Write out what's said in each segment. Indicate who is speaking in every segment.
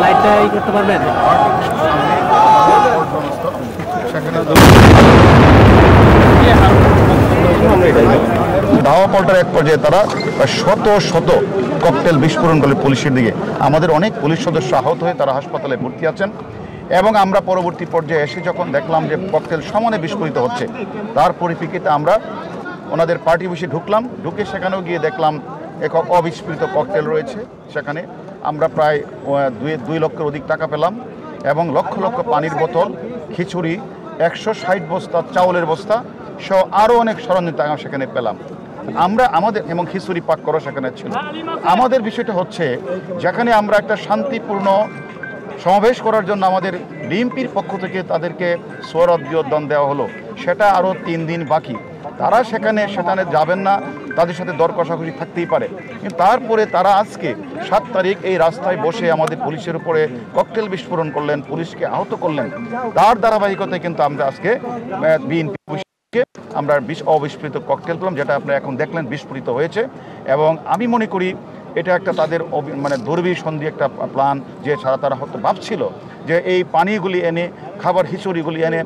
Speaker 1: লাইটটা করতে পারবেন?
Speaker 2: ধাওয়া পাল্টার এক পর্যায়ে তারা শত শত ককটেল বিস্ফোরণ করে পুলিশের দিকে। আমাদের অনেক পুলিশ সদস্য আহত হয়ে তারা হাসপাতালে ভর্তি আছেন এবং আমরা পরবর্তী পর্যায়ে এসে যখন দেখলাম যে ককটেল সমানে বিস্ফোরিত হচ্ছে, তার পরিপ্রেক্ষিতে আমরা ওনাদের পার্টি অফিসে ঢুকে সেখানেও গিয়ে দেখলাম এক অবিস্ফোরিত ককটেল রয়েছে। সেখানে আমরা প্রায় 2 লক্ষের অধিক টাকা পেলাম এবং লক্ষ লক্ষ পানির বোতল, খিচুড়ি, 160 বস্তা চাউলের বস্তা সহ আরও অনেক সরঞ্জাম টাকা সেখানে পেলাম। আমরা আমাদের এবং খিচুড়ি পাক করা সেখানে ছিল। আমাদের বিষয়টা হচ্ছে যেখানে আমরা একটা শান্তিপূর্ণ সমাবেশ করার জন্য আমাদের বিএনপির পক্ষ থেকে তাদেরকে সৌরভ দেওয়া হলো, সেটা আরও 3 দিন বাকি। তারা সেখানে যাবেন না, তাদের সাথে দর কষাকষি থাকতেই পারে, কিন্তু তারপরে তারা আজকে 7 তারিখ এই রাস্তায় বসে আমাদের পুলিশের উপরে ককটেল বিস্ফোরণ করলেন, পুলিশকে আহত করলেন। তার ধারাবাহিকতায় কিন্তু আমরা আজকে বিএনপি আমরা অবিস্ফোরিত ককটেল পেলাম, যেটা আপনারা এখন দেখলেন বিস্ফোরিত হয়েছে। এবং আমি মনে করি এটা একটা তাদের দুর্বিসন্ধি একটা প্ল্যান, যে তারা হয়তো ভাবছিল যে এই পানিগুলি এনে, খাবার খিচুড়িগুলি এনে,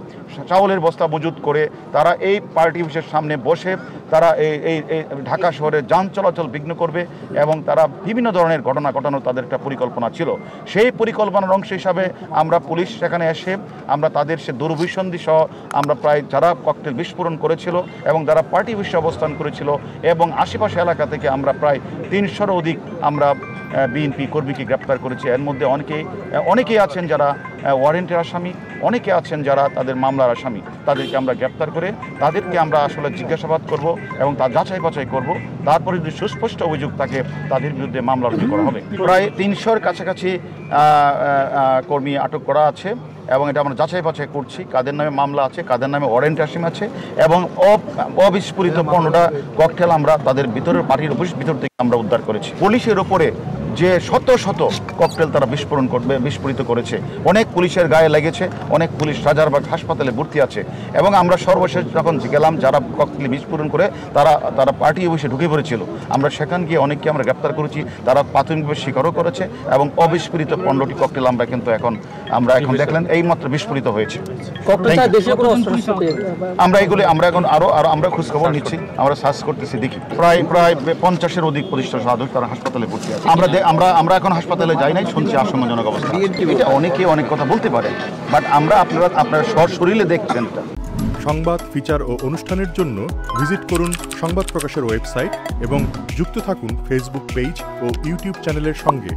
Speaker 2: চাউলের বস্তা মজুত করে তারা এই পার্টি অফিসের সামনে বসে তারা এই ঢাকা শহরে যান চলাচল বিঘ্ন করবে এবং তারা বিভিন্ন ধরনের ঘটনা ঘটানোর তাদের একটা পরিকল্পনা ছিল। সেই পরিকল্পনার অংশ হিসাবে আমরা পুলিশ সেখানে এসে আমরা তাদের সে দুর্বিসন্ধি সহ আমরা প্রায় যারা ককটেল বিস্ফোরণ করেছিল এবং যারা পার্টি অফিসে অবস্থান করেছিল এবং আশেপাশে এলাকা থেকে আমরা প্রায় 300-র অধিক আমরা বিএনপি কর্মীকে গ্রেপ্তার করেছি। এর মধ্যে অনেকেই আছেন যারা ওয়ারেন্টের আসামি, অনেকে আছেন যারা তাদের মামলার আসামি। তাদেরকে আমরা গ্রেপ্তার করে তাদেরকে আমরা আসলে জিজ্ঞাসাবাদ করব এবং তা যাচাই বাছাই করব। তারপরে যদি সুস্পষ্ট অভিযোগ থাকে তাদের বিরুদ্ধে মামলা রুজু করা হবে। প্রায় 300-র কাছাকাছি কর্মী আটক করা আছে এবং এটা আমরা যাচাই বাছাই করছি কাদের নামে মামলা আছে, কাদের নামে ওয়ারেন্ট আসামি আছে এবং অবিস্ফোরিত 15টা ককটেল আমরা তাদের ভিতরের পার্টির অফিস ভিতর থেকে আমরা উদ্ধার করেছি। পুলিশের ওপরে যে শত শত ককটেল তারা বিস্ফোরিত করেছে, অনেক পুলিশের গায়ে লেগেছে, অনেক পুলিশ রাজারবাগ হাসপাতালে ভর্তি আছে এবং আমরা সর্বশেষ যখন গেলাম যারা ককটেল বিস্ফোরণ করে তারা পার্টি অফিসে ঢুকে পড়েছিল, আমরা সেখান গিয়ে অনেককে আমরা গ্রেপ্তার করেছি। তারা প্রাথমিকভাবে স্বীকারও করেছে এবং অবিস্ফোরিত 15টি ককটেল আমরা এখন দেখলেন এইমাত্র বিস্ফোরিত হয়েছে। আমরা এখন আরো আমরা খোঁজখবর নিচ্ছি, আমরা সার্চ করতেছি, দেখি প্রায় 50-এর অধিক প্রতিষ্ঠান সাধক তারা হাসপাতালে ভর্তি আছে। আমরা এখন হাসপাতালে যাই নাই, শুনছি আশঙ্কাজনক অবস্থা। এটা অনেকে অনেক কথা বলতে পারে, বাট আপনারা সশরীরে দেখছেন।
Speaker 3: সংবাদ, ফিচার ও অনুষ্ঠানের জন্য ভিজিট করুন সংবাদ প্রকাশের ওয়েবসাইট এবং যুক্ত থাকুন ফেসবুক পেজ ও ইউটিউব চ্যানেলের সঙ্গে।